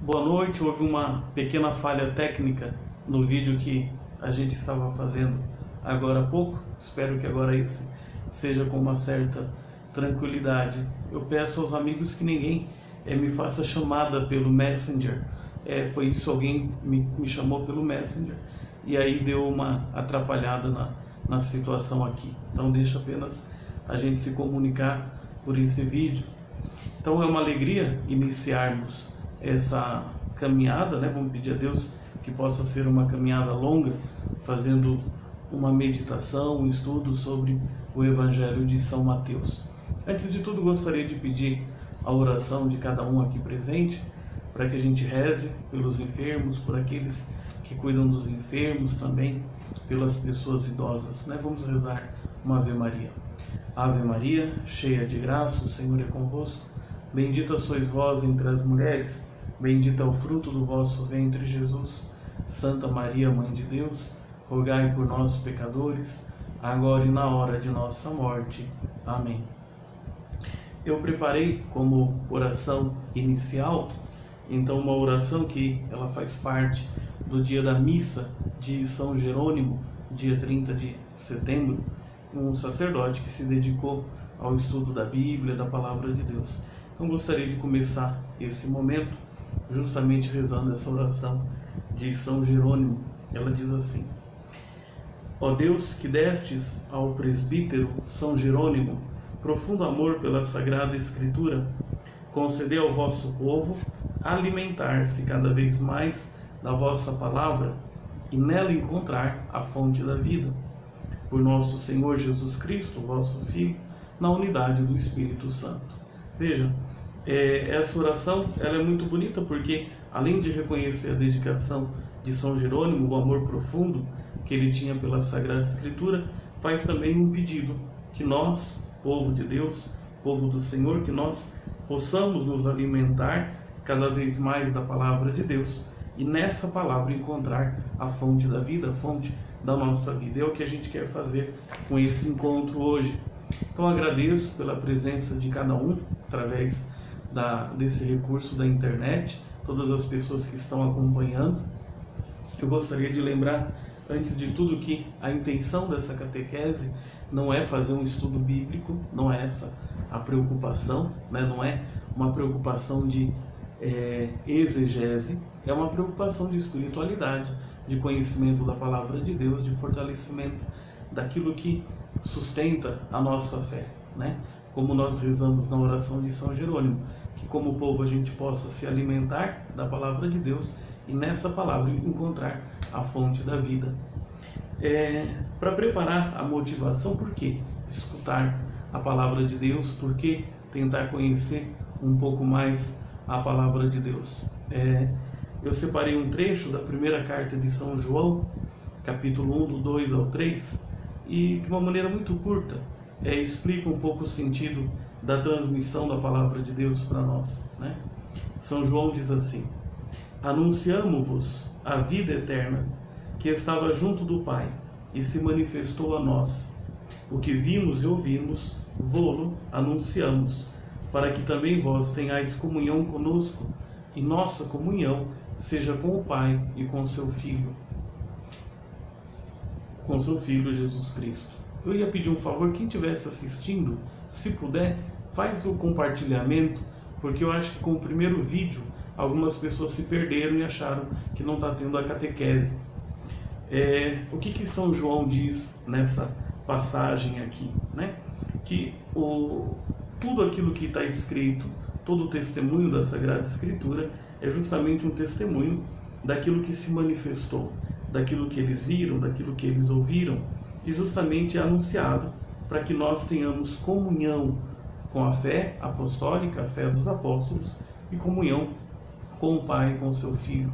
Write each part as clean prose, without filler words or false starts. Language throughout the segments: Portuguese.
Boa noite, houve uma pequena falha técnica no vídeo que a gente estava fazendo agora há pouco. Espero que agora esse seja com uma certa tranquilidade. Eu peço aos amigos que ninguém me faça chamada pelo Messenger. Foi isso, alguém me chamou pelo Messenger e aí deu uma atrapalhada na situação aqui. Então deixa apenas a gente se comunicar por esse vídeo. Então é uma alegria iniciarmos essa caminhada, né? Vamos pedir a Deus que possa ser uma caminhada longa, fazendo uma meditação, um estudo sobre o Evangelho de São Mateus. Antes de tudo, gostaria de pedir a oração de cada um aqui presente, para que a gente reze pelos enfermos, por aqueles que cuidam dos enfermos também, pelas pessoas idosas, né? Vamos rezar uma Ave Maria. Ave Maria, cheia de graça, o Senhor é convosco. Bendita sois vós entre as mulheres, bendito é o fruto do vosso ventre, Jesus. Santa Maria, Mãe de Deus, rogai por nós, pecadores, agora e na hora de nossa morte. Amém. Eu preparei como oração inicial, então, uma oração que ela faz parte do dia da missa de São Jerônimo, dia 30 de setembro, um sacerdote que se dedicou ao estudo da Bíblia, da Palavra de Deus. Então gostaria de começar esse momento justamente rezando essa oração de São Jerônimo. Ela diz assim: Ó Deus, que destes ao presbítero São Jerônimo profundo amor pela Sagrada Escritura, concedei ao vosso povo alimentar-se cada vez mais da vossa palavra e nela encontrar a fonte da vida. Por nosso Senhor Jesus Cristo, vosso Filho, na unidade do Espírito Santo. Veja, essa oração ela é muito bonita porque, além de reconhecer a dedicação de São Jerônimo, o amor profundo que ele tinha pela Sagrada Escritura, faz também um pedido que nós, povo de Deus, povo do Senhor, que nós possamos nos alimentar cada vez mais da palavra de Deus e nessa palavra encontrar a fonte da vida, a fonte da nossa vida. É o que a gente quer fazer com esse encontro hoje. Então agradeço pela presença de cada um através desse recurso da internet, todas as pessoas que estão acompanhando. Eu gostaria de lembrar, antes de tudo, que a intenção dessa catequese não é fazer um estudo bíblico, não é essa a preocupação, né? Não é uma preocupação de exegese, é uma preocupação de espiritualidade, de conhecimento da palavra de Deus, de fortalecimento daquilo que sustenta a nossa fé, né? Como nós rezamos na oração de São Jerônimo, que como povo a gente possa se alimentar da palavra de Deus e nessa palavra encontrar a fonte da vida. Para preparar a motivação, por que escutar a palavra de Deus? Por que tentar conhecer um pouco mais a palavra de Deus? Eu separei um trecho da primeira carta de São João, capítulo 1, do 2 ao 3, e de uma maneira muito curta explica um pouco o sentido da transmissão da palavra de Deus para nós, né? São João diz assim: Anunciamo-vos a vida eterna, que estava junto do Pai, e se manifestou a nós. O que vimos e ouvimos, vô-lo anunciamos, para que também vós tenhais comunhão conosco, e nossa comunhão seja com o Pai e com seu Filho Jesus Cristo. Eu ia pedir um favor, quem estivesse assistindo, se puder, faz o compartilhamento, porque eu acho que com o primeiro vídeo algumas pessoas se perderam e acharam que não está tendo a catequese. O que São João diz nessa passagem aqui, né? Que tudo aquilo que está escrito, todo o testemunho da Sagrada Escritura é justamente um testemunho daquilo que se manifestou, daquilo que eles viram, daquilo que eles ouviram, e justamente é anunciado para que nós tenhamos comunhão com a fé apostólica, a fé dos apóstolos, e comunhão com o Pai e com o seu Filho.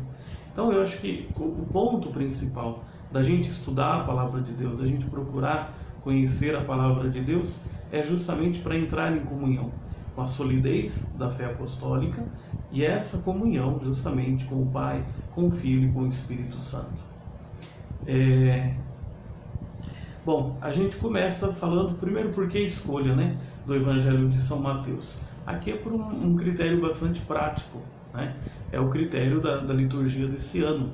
Então eu acho que o ponto principal da gente estudar a palavra de Deus, da gente procurar conhecer a palavra de Deus, é justamente para entrar em comunhão com a solidez da fé apostólica e essa comunhão justamente com o Pai, com o Filho e com o Espírito Santo. Bom, a gente começa falando primeiro por que a escolha, né, do Evangelho de São Mateus. Aqui é por um critério bastante prático, né? É o critério da liturgia desse ano.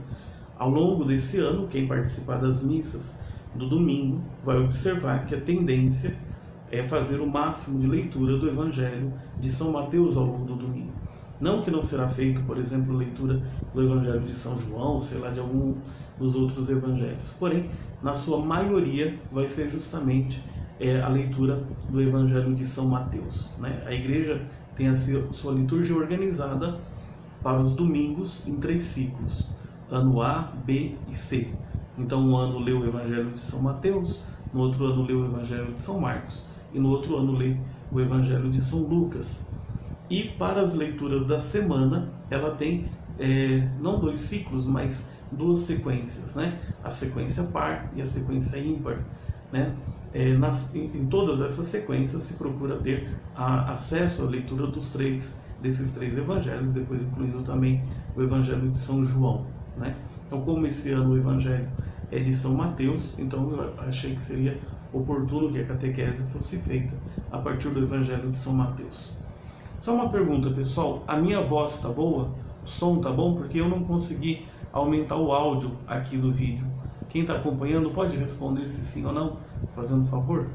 Ao longo desse ano, quem participar das missas do domingo vai observar que a tendência é fazer o máximo de leitura do Evangelho de São Mateus ao longo do domingo. Não que não será feito, por exemplo, leitura do Evangelho de São João, sei lá, de algum dos outros evangelhos. Porém, na sua maioria, vai ser justamente a leitura do Evangelho de São Mateus, né? A igreja tem a sua liturgia organizada para os domingos em 3 ciclos, ano A, B e C. Então, um ano lê o Evangelho de São Mateus, no outro ano lê o Evangelho de São Marcos, e no outro ano lê o Evangelho de São Lucas. E para as leituras da semana, ela tem não 2 ciclos, mas 2 sequências, né? A sequência par e a sequência ímpar, né? Em todas essas sequências se procura ter acesso à leitura desses três evangelhos, depois incluindo também o Evangelho de São João, né? Então, como esse ano o Evangelho é de São Mateus, então eu achei que seria oportuno que a catequese fosse feita a partir do Evangelho de São Mateus. Só uma pergunta, pessoal: a minha voz tá boa? O som tá bom? Porque eu não consegui aumentar o áudio aqui do vídeo. Quem está acompanhando pode responder se sim ou não, fazendo favor?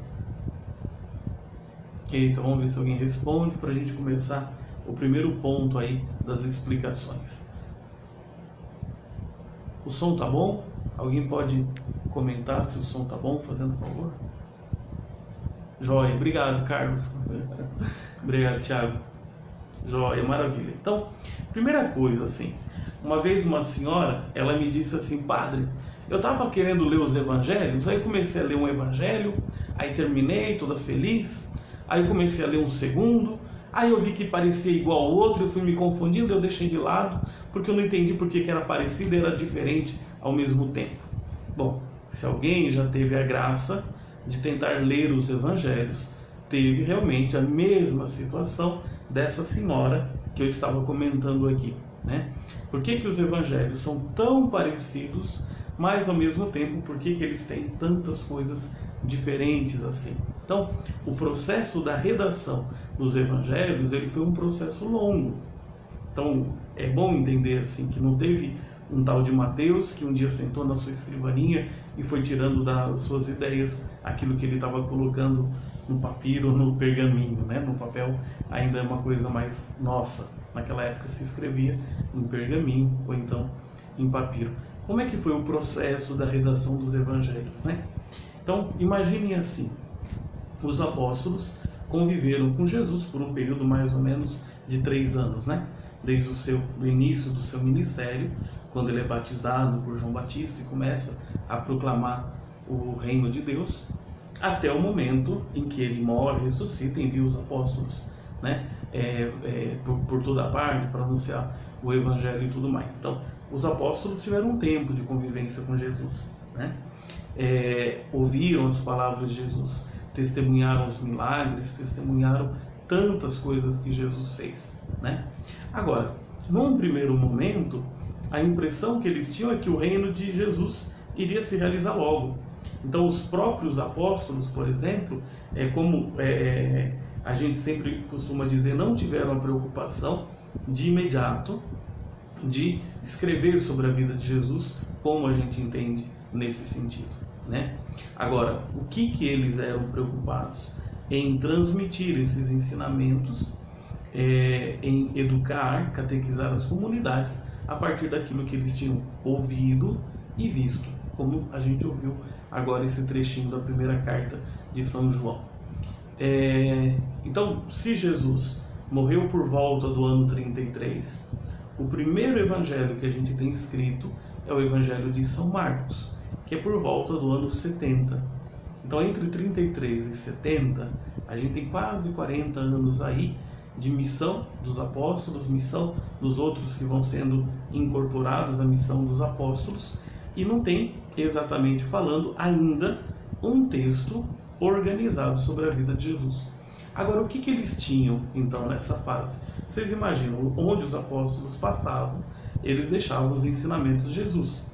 Então vamos ver se alguém responde para a gente começar o primeiro ponto aí das explicações. O som tá bom? Alguém pode comentar se o som tá bom, fazendo favor? Joia, obrigado, Carlos. Obrigado, Thiago. Joia, maravilha. Então, primeira coisa, assim, uma vez uma senhora, ela me disse assim: padre, eu estava querendo ler os evangelhos, aí comecei a ler um evangelho, aí terminei toda feliz, aí comecei a ler um segundo, aí eu vi que parecia igual ao outro, eu fui me confundindo, eu deixei de lado, porque eu não entendi porque que era parecido e era diferente ao mesmo tempo. Bom, se alguém já teve a graça de tentar ler os evangelhos, teve realmente a mesma situação dessa senhora que eu estava comentando aqui, né? Por que os evangelhos são tão parecidos, mas ao mesmo tempo, por que eles têm tantas coisas diferentes assim? Então, o processo da redação dos evangelhos, ele foi um processo longo. Então, é bom entender assim que não teve um tal de Mateus que um dia sentou na sua escrivaninha e foi tirando das suas ideias aquilo que ele estava colocando no papiro, no pergaminho, né? No papel ainda é uma coisa mais nossa. Naquela época se escrevia em pergaminho ou então em papiro. Como é que foi o processo da redação dos evangelhos, né? Então, imaginem assim: os apóstolos conviveram com Jesus por um período mais ou menos de 3 anos, né? Desde o início do seu ministério, quando ele é batizado por João Batista e começa a proclamar o reino de Deus, até o momento em que ele morre, ressuscita e envia os apóstolos, né? Por toda parte para anunciar o evangelho e tudo mais. Então, os apóstolos tiveram um tempo de convivência com Jesus, né? Ouviram as palavras de Jesus, testemunharam os milagres, testemunharam tantas coisas que Jesus fez, né? Agora, num primeiro momento, a impressão que eles tinham é que o reino de Jesus iria se realizar logo. Então, os próprios apóstolos, por exemplo, a gente sempre costuma dizer, não tiveram a preocupação de imediato de escrever sobre a vida de Jesus, como a gente entende nesse sentido, né? Agora, o que eles eram preocupados? Em transmitir esses ensinamentos, em educar, catequizar as comunidades a partir daquilo que eles tinham ouvido e visto, como a gente ouviu agora esse trechinho da primeira carta de São João. Então, se Jesus morreu por volta do ano 33, o primeiro evangelho que a gente tem escrito é o Evangelho de São Marcos, que é por volta do ano 70. Então, entre 33 e 70, a gente tem quase 40 anos aí de missão dos apóstolos, missão dos outros que vão sendo incorporados à missão dos apóstolos, e não tem, exatamente falando, ainda um texto organizado sobre a vida de Jesus. Agora, o que eles tinham, então, nessa fase? Vocês imaginam, onde os apóstolos passavam, eles deixavam os ensinamentos de Jesus.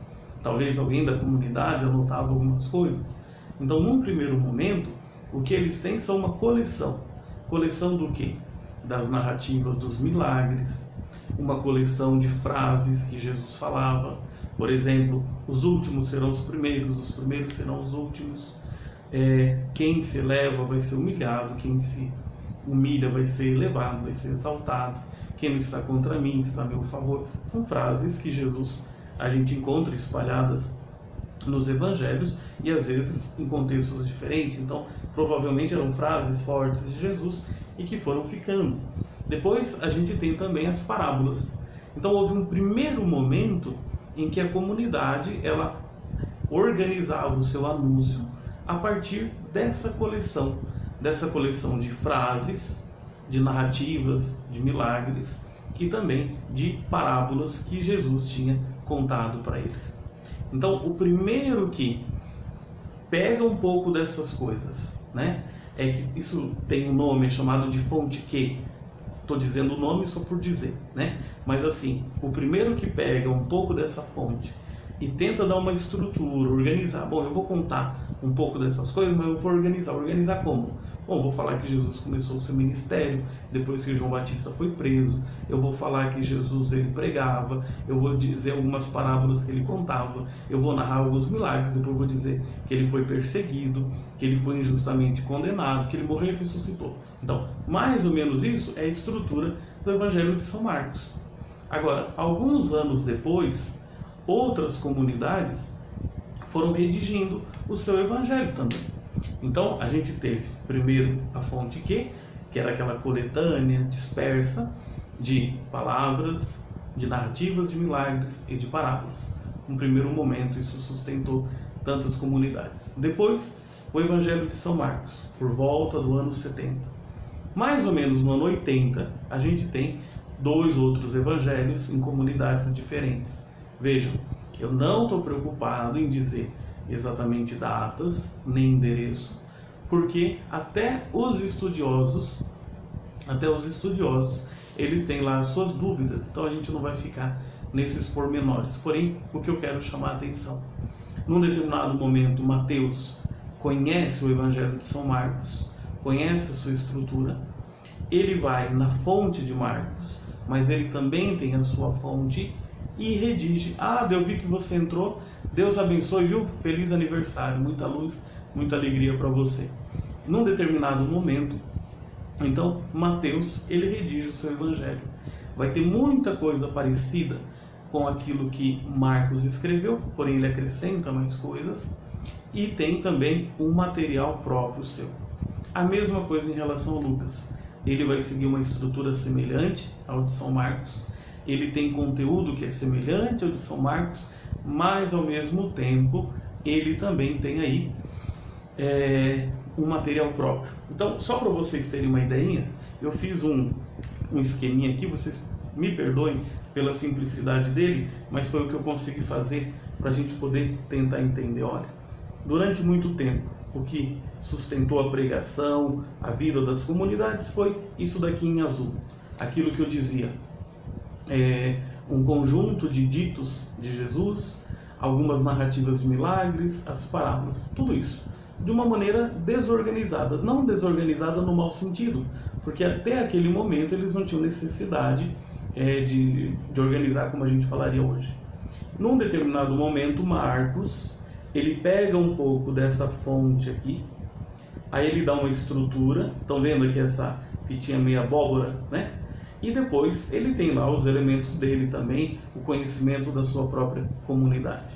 Talvez alguém da comunidade anotava algumas coisas. Então, num primeiro momento, o que eles têm são uma coleção. Coleção do quê? das narrativas dos milagres, uma coleção de frases que Jesus falava. Por exemplo, os últimos serão os primeiros serão os últimos. Quem se eleva vai ser humilhado, quem se humilha vai ser elevado, vai ser exaltado. Quem não está contra mim está a meu favor. São frases que a gente encontra espalhadas nos evangelhos e às vezes em contextos diferentes. Então, provavelmente eram frases fortes de Jesus e que foram ficando. Depois a gente tem também as parábolas. Então houve um primeiro momento em que a comunidade ela organizava o seu anúncio a partir dessa coleção de frases, de narrativas, de milagres e também de parábolas que Jesus tinha contado para eles. Então, o primeiro que pega um pouco dessas coisas, né, é que isso tem um nome chamado de fonte Q. Estou dizendo o nome só por dizer, né? Mas assim, o primeiro que pega um pouco dessa fonte e tenta dar uma estrutura, organizar. Bom, eu vou contar um pouco dessas coisas, mas eu vou organizar. Organizar como? Bom, vou falar que Jesus começou o seu ministério depois que João Batista foi preso. Eu vou falar que Jesus ele pregava. Eu vou dizer algumas parábolas que ele contava. Eu vou narrar alguns milagres. Depois eu vou dizer que ele foi perseguido, que ele foi injustamente condenado, que ele morreu e ressuscitou. Então, mais ou menos isso é a estrutura do Evangelho de São Marcos. Agora, alguns anos depois, outras comunidades foram redigindo o seu evangelho também. Então, a gente teve primeiro a fonte Q, que era aquela coletânea dispersa de palavras, de narrativas de milagres e de parábolas. No primeiro momento, isso sustentou tantas comunidades. Depois, o Evangelho de São Marcos, por volta do ano 70. Mais ou menos no ano 80, a gente tem 2 outros evangelhos em comunidades diferentes. Vejam, eu não estou preocupado em dizer exatamente datas, nem endereço, porque até os estudiosos, eles têm lá as suas dúvidas, então a gente não vai ficar nesses pormenores. Porém, o que eu quero chamar a atenção, num determinado momento, Mateus conhece o Evangelho de São Marcos, conhece a sua estrutura, ele vai na fonte de Marcos, mas ele também tem a sua fonte e redige. Eu vi que você entrou, Deus abençoe, viu? Feliz aniversário, muita luz, muita alegria para você. Num determinado momento, então, Mateus, ele redige o seu evangelho. Vai ter muita coisa parecida com aquilo que Marcos escreveu, porém ele acrescenta mais coisas e tem também um material próprio seu. A mesma coisa em relação a Lucas. Ele vai seguir uma estrutura semelhante ao de São Marcos. Ele tem conteúdo que é semelhante ao de São Marcos, mas ao mesmo tempo ele também tem aí um material próprio. Então, só para vocês terem uma ideia, eu fiz um esqueminha aqui, vocês me perdoem pela simplicidade dele, mas foi o que eu consegui fazer para a gente poder tentar entender. Olha, durante muito tempo, o que sustentou a pregação, a vida das comunidades foi isso daqui em azul. Aquilo que eu dizia, um conjunto de ditos de Jesus, algumas narrativas de milagres, as parábolas, tudo isso de uma maneira desorganizada, não desorganizada no mau sentido, porque até aquele momento eles não tinham necessidade de organizar como a gente falaria hoje. Num determinado momento, Marcos, ele pega um pouco dessa fonte aqui, aí ele dá uma estrutura, estão vendo aqui essa fitinha meio abóbora, né? E depois ele tem lá os elementos dele também, o conhecimento da sua própria comunidade.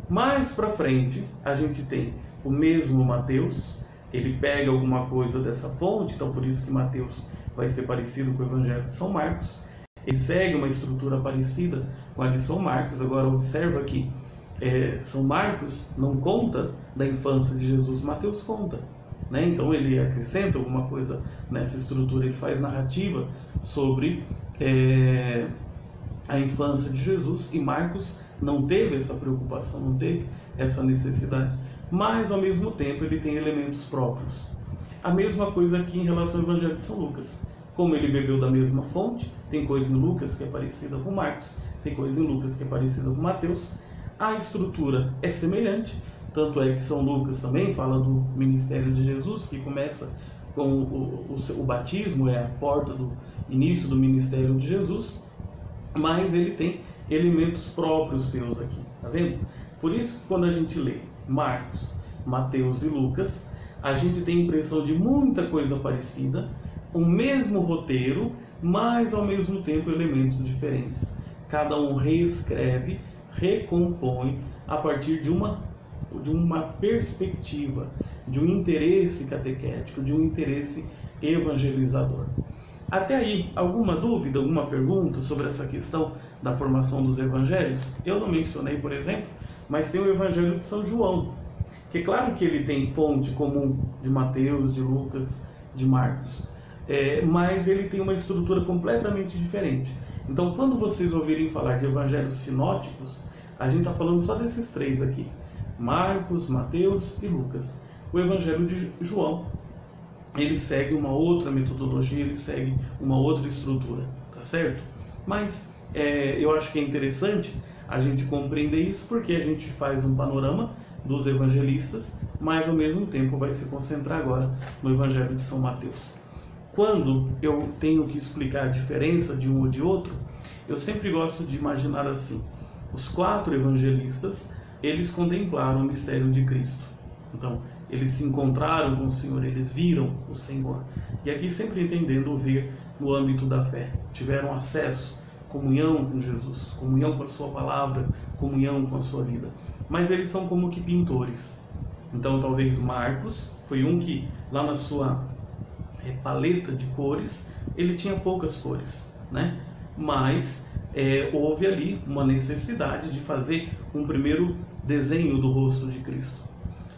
Mais para frente, a gente tem o mesmo Mateus, ele pega alguma coisa dessa fonte, então por isso que Mateus vai ser parecido com o Evangelho de São Marcos. Ele segue uma estrutura parecida com a de São Marcos. Agora observa que São Marcos não conta da infância de Jesus, Mateus conta, né? Então ele acrescenta alguma coisa nessa estrutura, ele faz narrativa sobre a infância de Jesus, e Marcos não teve essa preocupação, não teve essa necessidade, mas ao mesmo tempo ele tem elementos próprios. A mesma coisa aqui em relação ao Evangelho de São Lucas. Como ele bebeu da mesma fonte, tem coisa em Lucas que é parecida com Marcos, tem coisa em Lucas que é parecida com Mateus, a estrutura é semelhante, tanto é que São Lucas também fala do ministério de Jesus, que começa com o batismo, é a porta do início do ministério de Jesus, mas ele tem elementos próprios seus aqui, tá vendo? Por isso, quando a gente lê Marcos, Mateus e Lucas, a gente tem a impressão de muita coisa parecida, o mesmo roteiro, mas ao mesmo tempo elementos diferentes. Cada um reescreve, recompõe a partir de uma perspectiva, de um interesse catequético, de um interesse evangelizador. Até aí, alguma dúvida, alguma pergunta sobre essa questão da formação dos evangelhos? Eu não mencionei, por exemplo, mas tem o Evangelho de São João, que é claro que ele tem fonte comum de Mateus, de Lucas, de Marcos, mas ele tem uma estrutura completamente diferente. Então, quando vocês ouvirem falar de evangelhos sinóticos, a gente está falando só desses três aqui: Marcos, Mateus e Lucas. O Evangelho de João, ele segue uma outra metodologia, ele segue uma outra estrutura, tá certo? Mas eu acho que é interessante a gente compreender isso, porque a gente faz um panorama dos evangelistas, mas ao mesmo tempo vai se concentrar agora no Evangelho de São Mateus. Quando eu tenho que explicar a diferença de um ou de outro, eu sempre gosto de imaginar assim: os 4 evangelistas, eles contemplaram o mistério de Cristo. Então, eles se encontraram com o Senhor, eles viram o Senhor. E aqui sempre entendendo o ver no âmbito da fé. Tiveram acesso, comunhão com Jesus, comunhão com a sua palavra, comunhão com a sua vida. Mas eles são como que pintores. Então, talvez Marcos foi um que, lá na sua paleta de cores, ele tinha poucas cores, né? Mas houve ali uma necessidade de fazer um primeiro desenho do rosto de Cristo.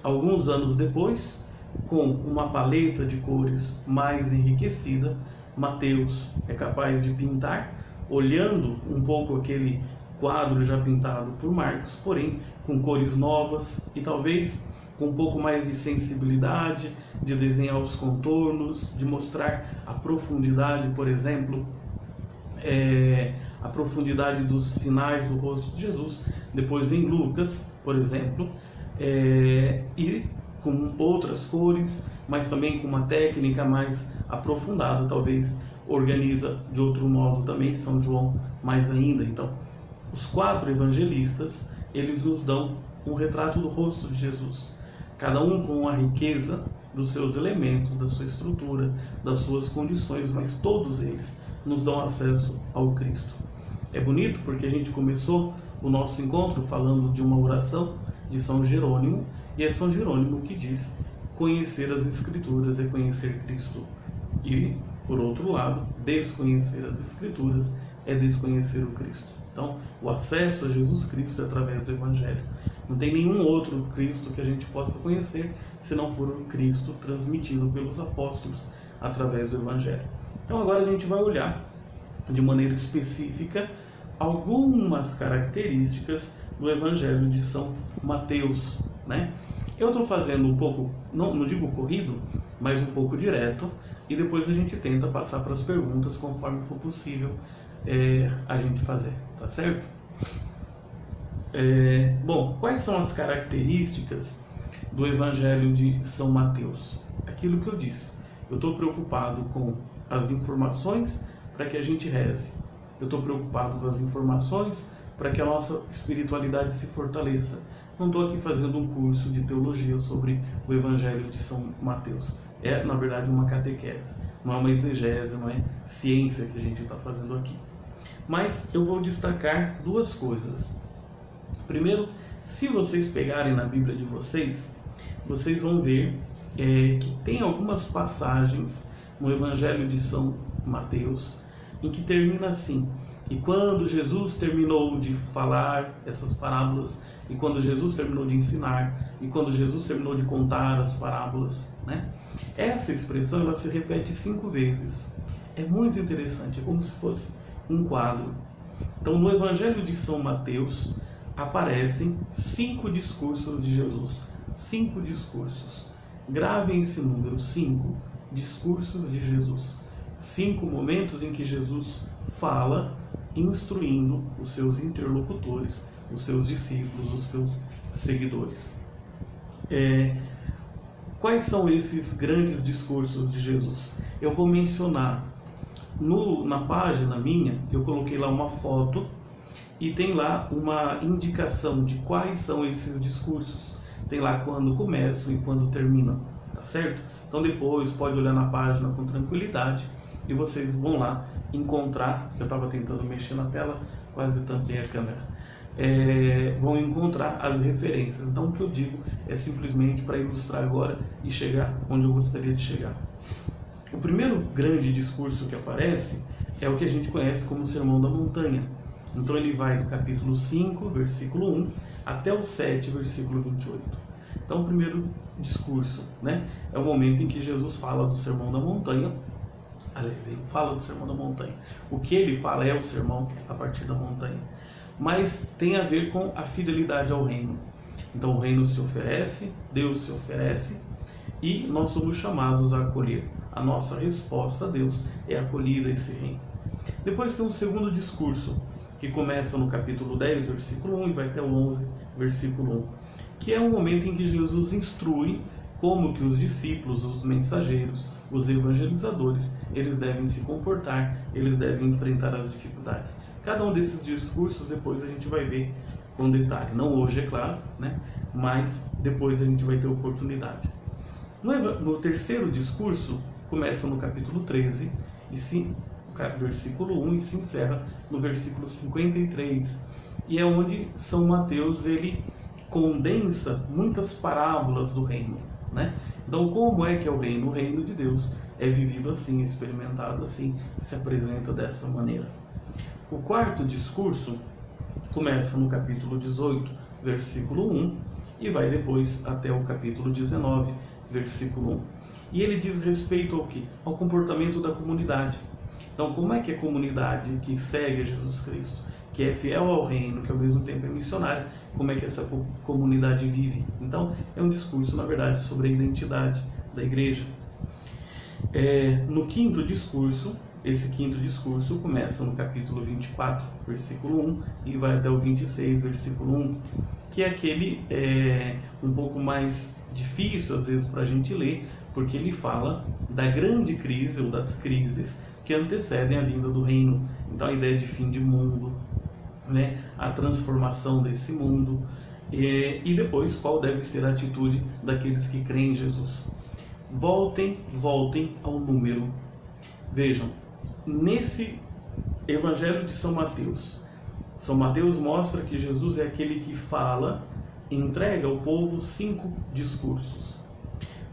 Alguns anos depois, com uma paleta de cores mais enriquecida, Mateus é capaz de pintar, olhando um pouco aquele quadro já pintado por Marcos, porém com cores novas e talvez com um pouco mais de sensibilidade, de desenhar os contornos, de mostrar a profundidade, por exemplo, a profundidade dos sinais do rosto de Jesus. Depois em Lucas, por exemplo, e com outras cores, mas também com uma técnica mais aprofundada, talvez organiza de outro modo também, São João mais ainda. Então, os 4 evangelistas, eles nos dão um retrato do rosto de Jesus, cada um com a riqueza dos seus elementos, da sua estrutura, das suas condições, mas todos eles nos dão acesso ao Cristo. É bonito porque a gente começou o nosso encontro falando de uma oração de São Jerônimo, e é São Jerônimo que diz: conhecer as Escrituras é conhecer Cristo. E, por outro lado, desconhecer as Escrituras é desconhecer o Cristo. Então, o acesso a Jesus Cristo é através do Evangelho. Não tem nenhum outro Cristo que a gente possa conhecer se não for o Cristo transmitido pelos apóstolos através do Evangelho. Então, agora a gente vai olhar de maneira específica algumas características do Evangelho de São Mateus, né? Eu estou fazendo um pouco, não digo corrido, mas um pouco direto, e depois a gente tenta passar para as perguntas conforme for possível a gente fazer, tá certo? Bom, quais são as características do Evangelho de São Mateus? Aquilo que eu disse, eu estou preocupado com as informações para que a gente reze, eu estou preocupado com as informações para que a nossa espiritualidade se fortaleça. Não estou aqui fazendo um curso de teologia sobre o Evangelho de São Mateus. É, na verdade, uma catequese, não é uma exegese, não é ciência que a gente está fazendo aqui. Mas eu vou destacar 2 coisas. Primeiro, se vocês pegarem na Bíblia de vocês, vocês vão ver que tem algumas passagens no Evangelho de São Mateus em que termina assim: e quando Jesus terminou de falar essas parábolas, e quando Jesus terminou de ensinar, e quando Jesus terminou de contar as parábolas, né? Essa expressão ela se repete 5 vezes. É muito interessante, é como se fosse um quadro. Então, no Evangelho de São Mateus aparecem 5 discursos de Jesus. 5 discursos. Gravem esse número: 5 discursos de Jesus. 5 momentos em que Jesus fala, instruindo os seus interlocutores, os seus discípulos, os seus seguidores. Quais são esses grandes discursos de Jesus? Eu vou mencionar na página minha, eu coloquei lá uma foto e tem lá uma indicação de quais são esses discursos. Tem lá quando começam e quando terminam, tá certo? Então depois pode olhar na página com tranquilidade e vocês vão lá encontrar. Eu estava tentando mexer na tela, quase tampei a câmera. Vão encontrar as referências. Então o que eu digo é simplesmente para ilustrar agora e chegar onde eu gostaria de chegar. O primeiro grande discurso que aparece é o que a gente conhece como Sermão da Montanha. Então ele vai do capítulo 5, versículo 1, até o 7, versículo 28. Então o primeiro discurso, né, é o momento em que Jesus fala do Sermão da Montanha. Ele fala do Sermão da Montanha. O que ele fala é o sermão a partir da montanha. Mas tem a ver com a fidelidade ao reino. Então o reino se oferece, Deus se oferece, e nós somos chamados a acolher. A nossa resposta a Deus é acolhida a esse reino. Depois tem um segundo discurso, que começa no capítulo 10, versículo 1, e vai até o 11, versículo 1, que é um momento em que Jesus instrui como que os discípulos, os mensageiros, os evangelizadores, eles devem se comportar, eles devem enfrentar as dificuldades. Cada um desses discursos depois a gente vai ver com detalhe. Não hoje, é claro, né? Mas depois a gente vai ter oportunidade. No terceiro discurso, começa no capítulo 13, versículo 1, e se encerra no versículo 53. E é onde São Mateus ele condensa muitas parábolas do reino, né? Então, como é que é o reino? O reino de Deus é vivido assim, experimentado assim, se apresenta dessa maneira. O quarto discurso começa no capítulo 18, versículo 1, e vai depois até o capítulo 19, versículo 1. E ele diz respeito ao quê? Ao comportamento da comunidade. Então, como é que a comunidade que segue Jesus Cristo, que é fiel ao reino, que ao mesmo tempo é missionária, como é que essa comunidade vive? Então, é um discurso, na verdade, sobre a identidade da igreja. No quinto discurso, esse quinto discurso começa no capítulo 24, versículo 1, e vai até o 26, versículo 1, que é aquele um pouco mais difícil, às vezes, para a gente ler, porque ele fala da grande crise, ou das crises, que antecedem a vinda do reino. Então, a ideia de fim de mundo, né, a transformação desse mundo, e depois qual deve ser a atitude daqueles que creem em Jesus. Voltem ao número. Vejam, nesse Evangelho de São Mateus mostra que Jesus é aquele que fala, entrega ao povo 5 discursos.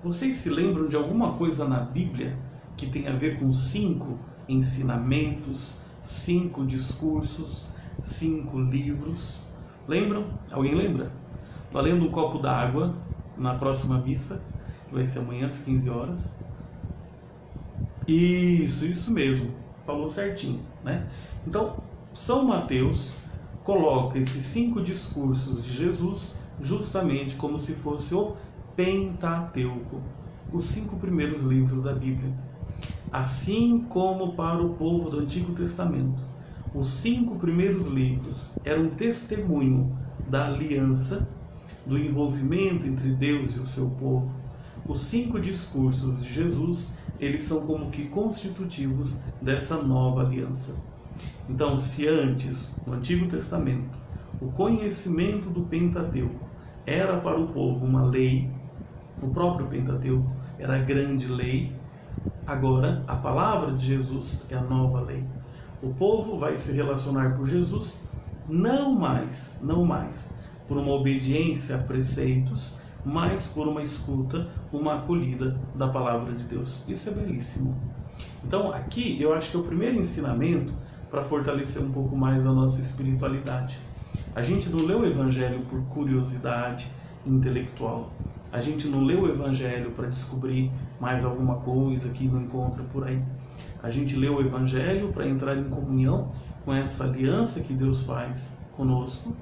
Vocês se lembram de alguma coisa na Bíblia que tem a ver com 5 ensinamentos, 5 discursos, 5 livros? Lembram? Alguém lembra? Valendo um copo d'água na próxima missa, que vai ser amanhã às 15 horas. Isso mesmo, falou certinho, né? Então, São Mateus coloca esses 5 discursos de Jesus justamente como se fosse o Pentateuco, os 5 primeiros livros da Bíblia. Assim como para o povo do Antigo Testamento, os 5 primeiros livros eram testemunho da aliança, do envolvimento entre Deus e o seu povo. Os 5 discursos de Jesus, eles são como que constitutivos dessa nova aliança. Então, se antes, no Antigo Testamento, o conhecimento do Pentateuco era para o povo uma lei, o próprio Pentateuco era a grande lei, agora a palavra de Jesus é a nova lei. O povo vai se relacionar por Jesus não mais por uma obediência a preceitos, mas por uma escuta, uma acolhida da palavra de Deus. Isso é belíssimo. Então aqui eu acho que é o primeiro ensinamento para fortalecer um pouco mais a nossa espiritualidade. A gente não lê o Evangelho por curiosidade intelectual. A gente não lê o Evangelho para descobrir mais alguma coisa que não encontra por aí. A gente lê o Evangelho para entrar em comunhão com essa aliança que Deus faz conosco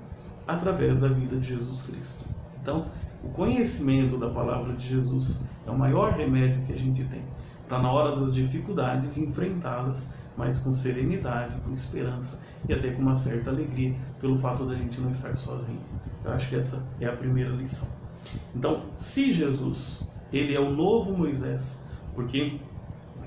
através da vida de Jesus Cristo. Então, o conhecimento da palavra de Jesus é o maior remédio que a gente tem para, na hora das dificuldades, enfrentá-las, mas com serenidade, com esperança e até com uma certa alegria pelo fato da gente não estar sozinho. Eu acho que essa é a primeira lição. Então, se Jesus ele é o novo Moisés, porque,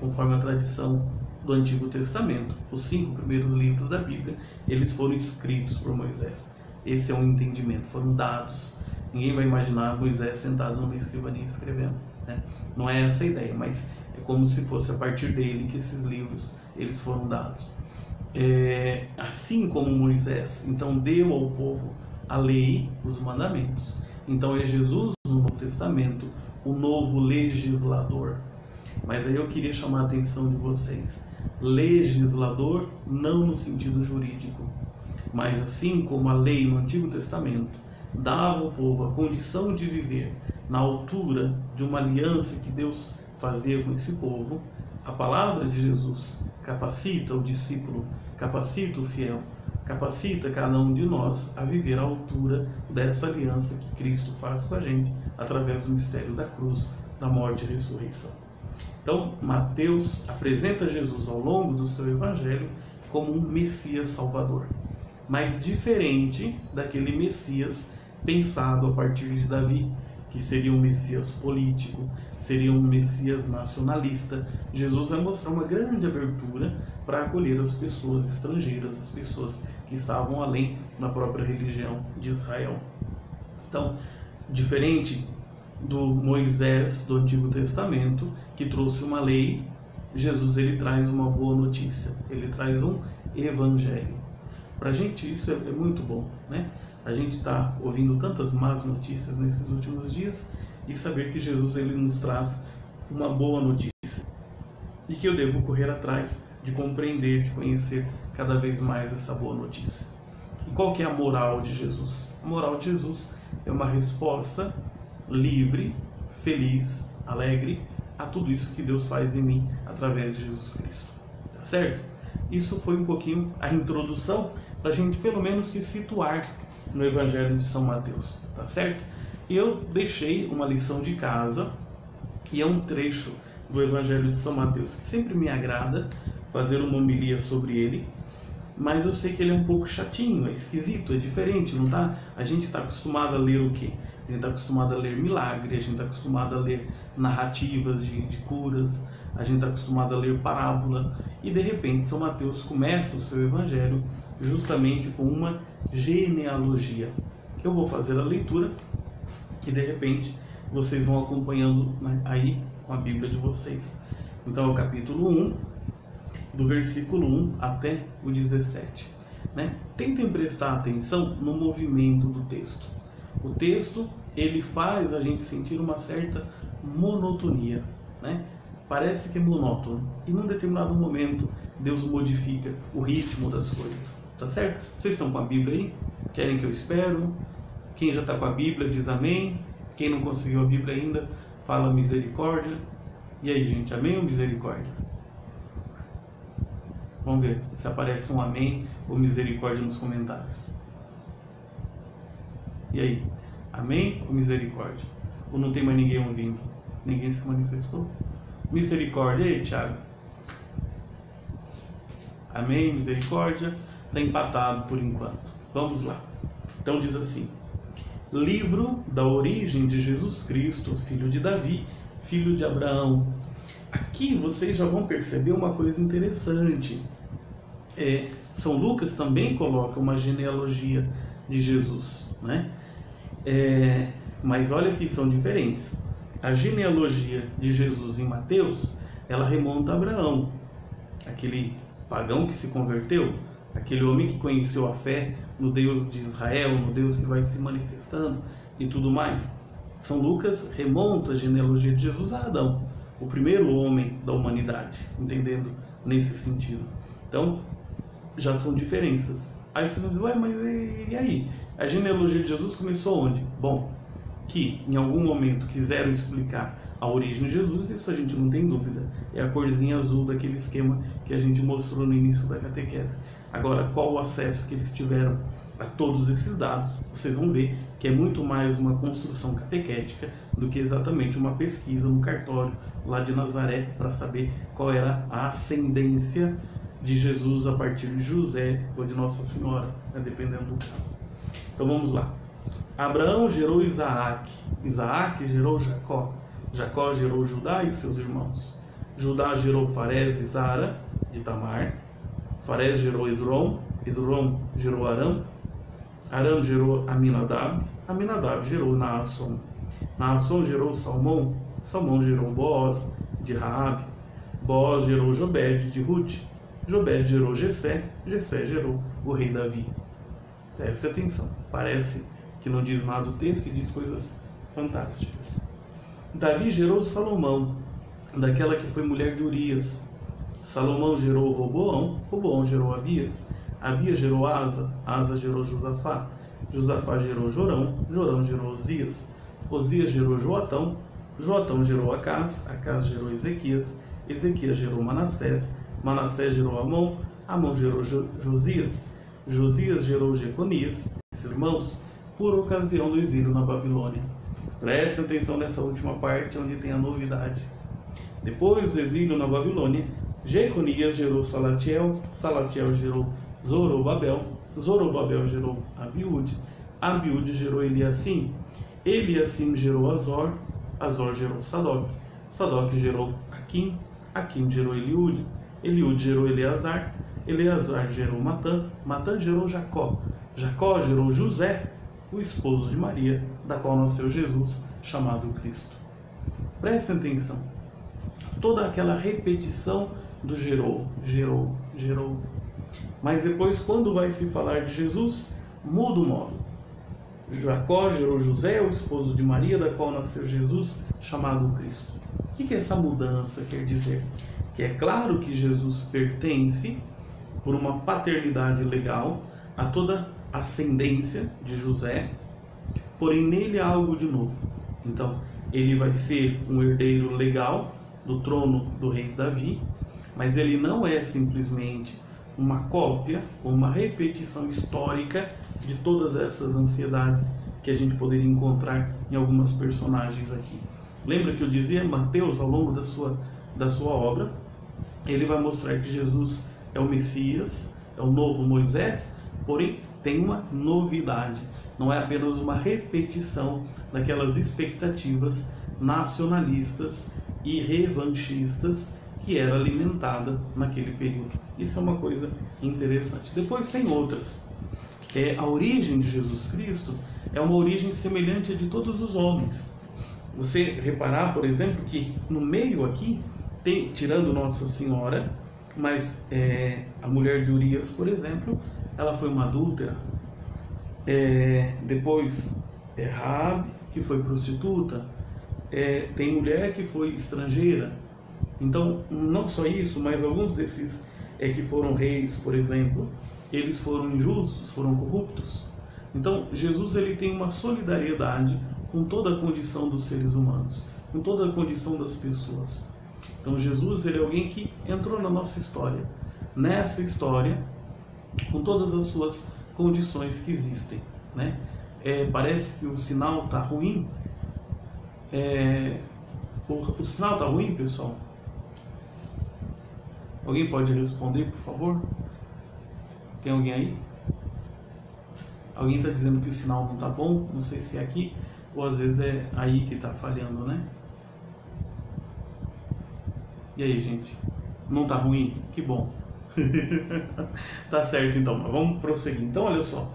conforme a tradição do Antigo Testamento, os 5 primeiros livros da Bíblia, eles foram escritos por Moisés. Esse é um entendimento, foram dados. Ninguém vai imaginar Moisés sentado numa escrivaninha escrevendo, né? Não é essa a ideia, mas é como se fosse a partir dele que esses livros eles foram dados. Assim como Moisés, então, deu ao povo a lei, os mandamentos. Então é Jesus no Novo Testamento, o novo legislador. Mas aí eu queria chamar a atenção de vocês. Legislador não no sentido jurídico, mas assim como a lei no Antigo Testamento dava ao povo a condição de viver na altura de uma aliança que Deus fazia com esse povo, a palavra de Jesus capacita o discípulo, capacita o fiel, capacita cada um de nós a viver à altura dessa aliança que Cristo faz com a gente através do mistério da cruz, da morte e ressurreição. Então, Mateus apresenta Jesus ao longo do seu evangelho como um Messias Salvador, mas diferente daquele Messias pensado a partir de Davi, que seria um Messias político, seria um Messias nacionalista. Jesus vai mostrar uma grande abertura para acolher as pessoas estrangeiras, as pessoas que estavam além da própria religião de Israel. Então, diferente do Moisés do Antigo Testamento, que trouxe uma lei, Jesus ele traz uma boa notícia, ele traz um evangelho. Para a gente isso é muito bom, né? A gente está ouvindo tantas más notícias nesses últimos dias e saber que Jesus ele nos traz uma boa notícia e que eu devo correr atrás de compreender, de conhecer cada vez mais essa boa notícia. E qual que é a moral de Jesus? A moral de Jesus é uma resposta livre, feliz, alegre a tudo isso que Deus faz em mim através de Jesus Cristo. Tá certo? Isso foi um pouquinho a introdução para a gente pelo menos se situar no Evangelho de São Mateus, tá certo? E eu deixei uma lição de casa, que é um trecho do Evangelho de São Mateus, que sempre me agrada fazer uma homilia sobre ele, mas eu sei que ele é um pouco chatinho, é esquisito, é diferente, não tá? A gente está acostumado a ler o quê? A gente está acostumado a ler milagre, a gente está acostumado a ler narrativas de curas, a gente está acostumado a ler parábola, e de repente São Mateus começa o seu Evangelho justamente com uma genealogia. Eu vou fazer a leitura e de repente vocês vão acompanhando aí com a Bíblia de vocês. Então é o capítulo 1, do versículo 1 até o 17. Né? Tentem prestar atenção no movimento do texto. O texto ele faz a gente sentir uma certa monotonia, né? Parece que é monótono e num determinado momento Deus modifica o ritmo das coisas, tá certo? Vocês estão com a Bíblia aí? Querem que eu espero? Quem já está com a Bíblia diz amém. Quem não conseguiu a Bíblia ainda fala misericórdia. E aí, gente, amém ou misericórdia? Vamos ver se aparece um amém ou misericórdia nos comentários. E aí, amém ou misericórdia? Ou não tem mais ninguém ouvindo? Ninguém se manifestou? Misericórdia. E aí, Thiago? Amém, misericórdia. Está empatado por enquanto. Vamos lá. Então diz assim: livro da origem de Jesus Cristo, filho de Davi, filho de Abraão. Aqui vocês já vão perceber uma coisa interessante. São Lucas também coloca uma genealogia de Jesus, né? Mas olha que são diferentes. A genealogia de Jesus em Mateus, ela remonta a Abraão, aquele pagão que se converteu, aquele homem que conheceu a fé no Deus de Israel, no Deus que vai se manifestando e tudo mais. São Lucas remonta a genealogia de Jesus a Adão, o primeiro homem da humanidade, entendendo nesse sentido. Então, já são diferenças. Aí você diz, ué, mas e aí? A genealogia de Jesus começou onde? Bom, que em algum momento quiseram explicar a origem de Jesus, isso a gente não tem dúvida. É a corzinha azul daquele esquema que a gente mostrou no início da catequese. Agora, qual o acesso que eles tiveram a todos esses dados? Vocês vão ver que é muito mais uma construção catequética do que exatamente uma pesquisa no cartório lá de Nazaré para saber qual era a ascendência de Jesus a partir de José ou de Nossa Senhora, né, dependendo do caso. Então vamos lá. Abraão gerou Isaac, Isaac gerou Jacó, Jacó gerou Judá e seus irmãos. Judá gerou Farés e Zara de Tamar. Farés gerou Esrom. Esrom gerou Aram. Aram gerou Aminadab. Aminadab gerou Naasson. Naasson gerou Salmão. Salmão gerou Boaz de Raabe. Boaz gerou Jobed de Ruth. Jobed gerou Jessé. Jessé gerou o rei Davi. Preste atenção. Parece que não diz nada o texto e diz coisas fantásticas. Davi gerou Salomão, daquela que foi mulher de Urias. Salomão gerou Roboão. Roboão gerou Abias. Abias gerou Asa. Asa gerou Josafá. Josafá gerou Jorão. Jorão gerou Osias. Osias gerou Joatão. Joatão gerou Acás. Acás gerou Ezequias. Ezequias gerou Manassés. Manassés gerou Amon. Amon gerou Josias. Josias gerou Jeconias, irmãos, por ocasião do exílio na Babilônia. Preste atenção nessa última parte, onde tem a novidade. Depois do exílio na Babilônia, Jeconias gerou Salatiel. Salatiel gerou Zorobabel. Zorobabel gerou Abiúde. Abiúde gerou Eliacim. Eliacim gerou Azor. Azor gerou Sadoc. Sadoc gerou Aquim. Aquim gerou Eliúde. Eliúde gerou Eleazar. Eleazar gerou Matã. Matã gerou Jacó. Jacó gerou José, o esposo de Maria, da qual nasceu Jesus, chamado Cristo. Prestem atenção. Toda aquela repetição do gerou. Mas depois, quando vai se falar de Jesus, muda o modo. Jacó gerou José, o esposo de Maria, da qual nasceu Jesus, chamado Cristo. O que essa mudança quer dizer? Que é claro que Jesus pertence, por uma paternidade legal, a toda a ascendência de José, porém nele há algo de novo. Então, ele vai ser um herdeiro legal do trono do rei Davi, mas ele não é simplesmente uma cópia ou uma repetição histórica de todas essas ansiedades que a gente poderia encontrar em algumas personagens aqui. Lembra que eu dizia, Mateus, ao longo da sua obra, ele vai mostrar que Jesus é o Messias, é o novo Moisés, porém tem uma novidade. Não é apenas uma repetição daquelas expectativas nacionalistas e revanchistas que era alimentada naquele período. Isso é uma coisa interessante. Depois tem outras. A origem de Jesus Cristo é uma origem semelhante à de todos os homens. Você reparar, por exemplo, que no meio aqui, tem, tirando Nossa Senhora, mas a mulher de Urias, por exemplo, ela foi uma adúltera. Depois, Raabe, que foi prostituta. Tem mulher que foi estrangeira. Então, não só isso, mas alguns desses que foram reis, por exemplo, eles foram injustos, foram corruptos. Então, Jesus ele tem uma solidariedade com toda a condição dos seres humanos, com toda a condição das pessoas. Então Jesus ele é alguém que entrou na nossa história, nessa história, com todas as suas condições que existem, né? Parece que o sinal está ruim. O sinal está ruim, pessoal? Alguém pode responder, por favor? Tem alguém aí? Alguém está dizendo que o sinal não está bom? Não sei se é aqui ou às vezes é aí que está falhando, né? E aí, gente? Não está ruim? Que bom. Tá certo, então. Mas vamos prosseguir. Então, olha só.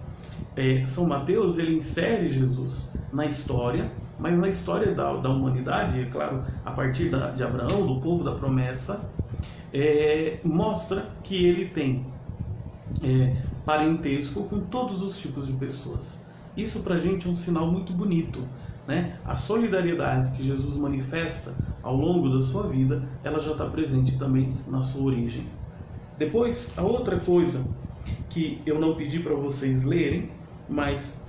São Mateus, ele insere Jesus na história, mas na história da humanidade, é claro, a partir de Abraão, do povo da promessa, mostra que ele tem parentesco com todos os tipos de pessoas. Isso pra gente é um sinal muito bonito, né? A solidariedade que Jesus manifesta ao longo da sua vida, ela já está presente também na sua origem. Depois, a outra coisa que eu não pedi para vocês lerem, mas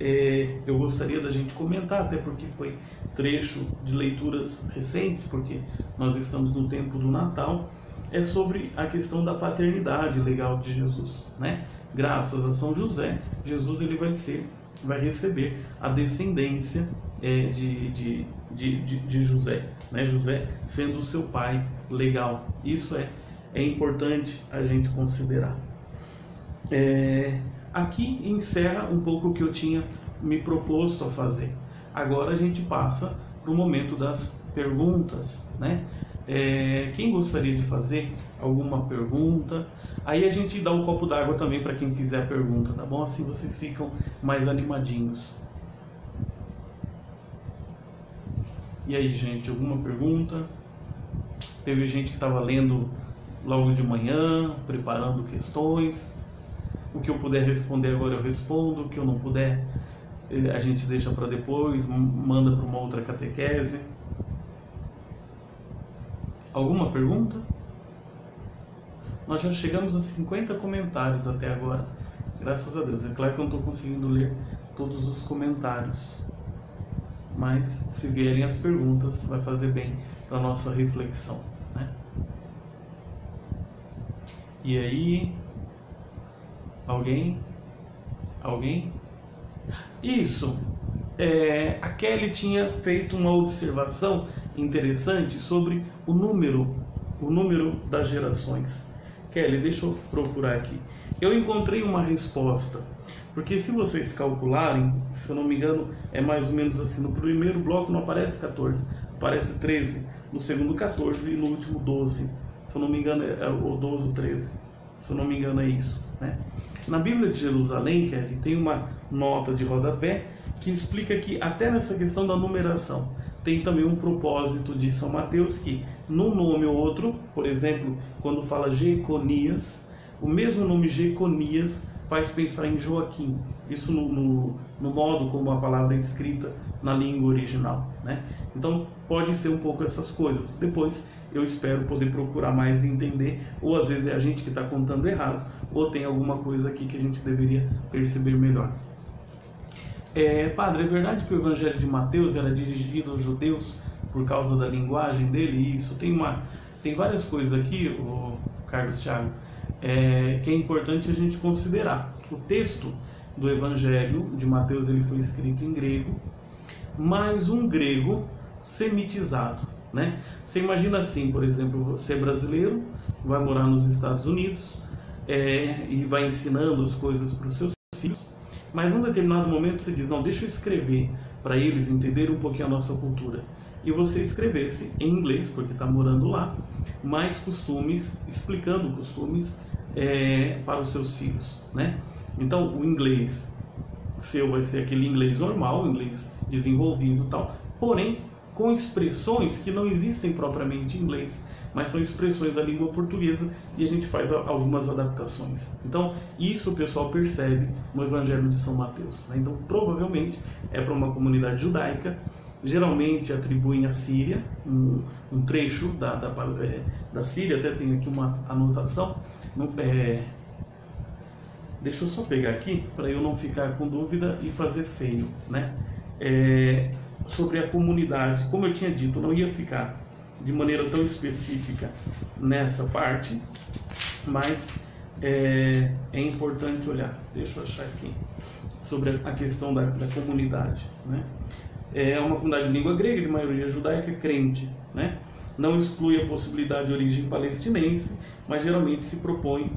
eu gostaria da gente comentar, até porque foi trecho de leituras recentes, porque nós estamos no tempo do Natal, é sobre a questão da paternidade legal de Jesus, né? Graças a São José, Jesus ele vai receber a descendência de José, né? José sendo o seu pai legal. Isso é importante a gente considerar. Aqui encerra um pouco o que eu tinha me proposto a fazer. Agora a gente passa para o momento das perguntas, né? Quem gostaria de fazer alguma pergunta? Aí a gente dá um copo d'água também para quem fizer a pergunta, tá bom? Assim vocês ficam mais animadinhos. E aí, gente, alguma pergunta? Teve gente que estava lendo logo de manhã, preparando questões. O que eu puder responder agora eu respondo, o que eu não puder a gente deixa para depois, manda para uma outra catequese. Alguma pergunta? Nós já chegamos a 50 comentários até agora, graças a Deus. É claro que eu não estou conseguindo ler todos os comentários, mas se vierem as perguntas vai fazer bem para a nossa reflexão, né? E aí, alguém? Isso, a Kelly tinha feito uma observação interessante sobre o número das gerações. Kelly, deixa eu procurar aqui. Eu encontrei uma resposta, porque se vocês calcularem, se eu não me engano, é mais ou menos assim, no primeiro bloco não aparece 14, aparece 13, no segundo 14 e no último 12. Se eu não me engano é o 12 ou 13, se eu não me engano é isso, né? Na Bíblia de Jerusalém, Kelly, tem uma nota de rodapé que explica que até nessa questão da numeração tem também um propósito de São Mateus, que num nome ou outro, por exemplo, quando fala Jeconias, o mesmo nome Jeconias faz pensar em Joaquim, isso no modo como a palavra é escrita na língua original, né? Então pode ser um pouco essas coisas. Depois eu espero poder procurar mais e entender, ou às vezes é a gente que está contando errado, ou tem alguma coisa aqui que a gente deveria perceber melhor. Padre, é verdade que o Evangelho de Mateus era dirigido aos judeus por causa da linguagem dele? Isso, tem várias coisas aqui, o Carlos Thiago, que é importante a gente considerar. O texto do Evangelho de Mateus ele foi escrito em grego, mas um grego semitizado, né? Você imagina assim, por exemplo, você é brasileiro, vai morar nos Estados Unidos e vai ensinando as coisas para os seus filhos, mas num determinado momento você diz, não, deixa eu escrever para eles entenderem um pouquinho a nossa cultura. E você escrevesse em inglês, porque está morando lá, mais costumes, explicando costumes para os seus filhos, né? Então o inglês seu vai ser aquele inglês normal, inglês desenvolvido e tal, porém com expressões que não existem propriamente em inglês, mas são expressões da língua portuguesa e a gente faz algumas adaptações. Então, isso o pessoal percebe no Evangelho de São Mateus, né? Então, provavelmente é para uma comunidade judaica, geralmente atribuem à Síria, um trecho da Síria, até tem aqui uma anotação. Deixa eu só pegar aqui, para eu não ficar com dúvida e fazer feio, né? Sobre a comunidade, como eu tinha dito, não ia ficar de maneira tão específica nessa parte, mas é importante olhar. Deixa eu achar aqui sobre a questão da comunidade, né? É uma comunidade de língua grega, de maioria judaica, crente, né? Não exclui a possibilidade de origem palestinense, mas geralmente se propõe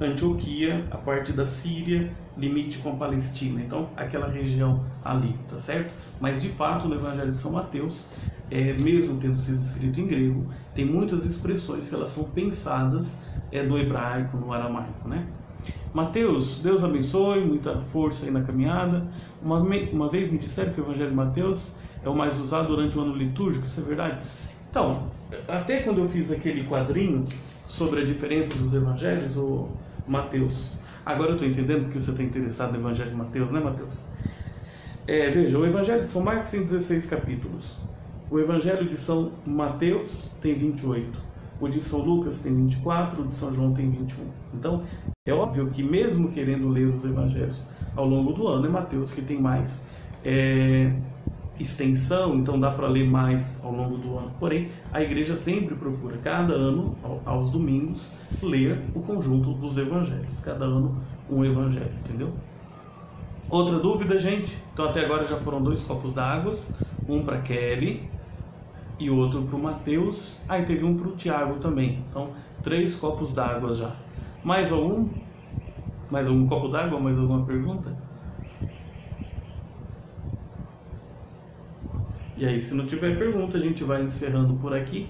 Antioquia, a parte da Síria, limite com a Palestina, então aquela região ali, tá certo? Mas de fato no Evangelho de São Mateus, mesmo tendo sido escrito em grego, tem muitas expressões que elas são pensadas no hebraico, no aramaico, né? Mateus, Deus abençoe, muita força aí na caminhada. Uma vez me disseram que o Evangelho de Mateus é o mais usado durante o ano litúrgico, isso é verdade? Então, até quando eu fiz aquele quadrinho sobre a diferença dos evangelhos, o Mateus, agora eu estou entendendo porque você está interessado no Evangelho de Mateus, né, Mateus? Veja, o Evangelho de São Marcos tem 16 capítulos, o Evangelho de São Mateus tem 28, o de São Lucas tem 24, o de São João tem 21. Então, é óbvio que mesmo querendo ler os evangelhos ao longo do ano, é Mateus que tem mais extensão, então dá para ler mais ao longo do ano. Porém, a igreja sempre procura, cada ano, aos domingos, ler o conjunto dos evangelhos. Cada ano um evangelho, entendeu? Outra dúvida, gente? Então até agora já foram 2 copos d'água, um para Kelly e outro para o Mateus. Aí teve um para o Tiago também. Então 3 copos d'água já. Mais algum? Mais algum copo d'água? Mais alguma pergunta? E aí, se não tiver pergunta, a gente vai encerrando por aqui.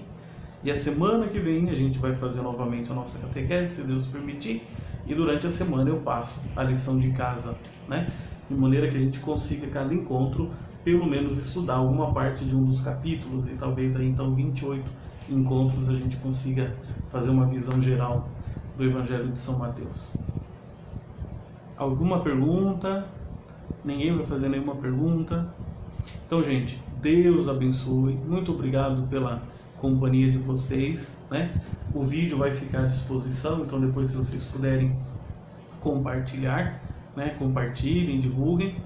E a semana que vem a gente vai fazer novamente a nossa catequese, se Deus permitir. E durante a semana eu passo a lição de casa, né? De maneira que a gente consiga, cada encontro, pelo menos estudar alguma parte de um dos capítulos. E talvez aí então 28 encontros a gente consiga fazer uma visão geral do Evangelho de São Mateus. Alguma pergunta? Ninguém vai fazer nenhuma pergunta? Então, gente, Deus abençoe. Muito obrigado pela companhia de vocês, né? O vídeo vai ficar à disposição, então depois, se vocês puderem compartilhar, né? Compartilhem, divulguem.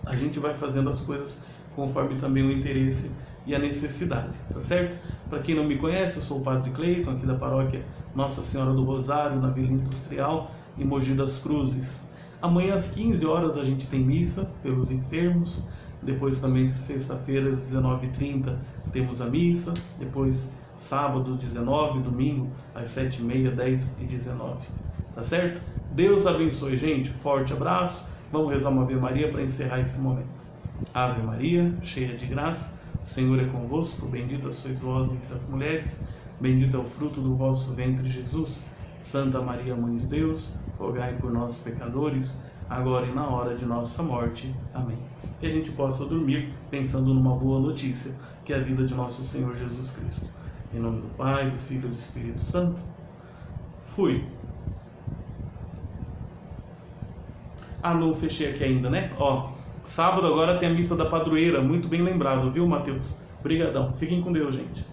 A gente vai fazendo as coisas conforme também o interesse e a necessidade, tá certo? Para quem não me conhece, eu sou o Padre Cleiton, aqui da paróquia Nossa Senhora do Rosário, na Vila Industrial, em Mogi das Cruzes. Amanhã às 15 horas a gente tem missa pelos enfermos. Depois também sexta-feira às 19h30 temos a missa. Depois sábado 19, domingo às 7h30, 10 e 19. Tá certo? Deus abençoe, gente. Forte abraço. Vamos rezar uma Ave Maria para encerrar esse momento. Ave Maria, cheia de graça, o Senhor é convosco. Bendita sois vós entre as mulheres. Bendito é o fruto do vosso ventre, Jesus. Santa Maria, Mãe de Deus, rogai por nós pecadores, agora e na hora de nossa morte. Amém. Que a gente possa dormir pensando numa boa notícia, que é a vida de nosso Senhor Jesus Cristo. Em nome do Pai, do Filho e do Espírito Santo. Fui. Não fechei aqui ainda, né? Sábado agora tem a missa da padroeira, muito bem lembrado, viu, Mateus? Obrigadão. Fiquem com Deus, gente.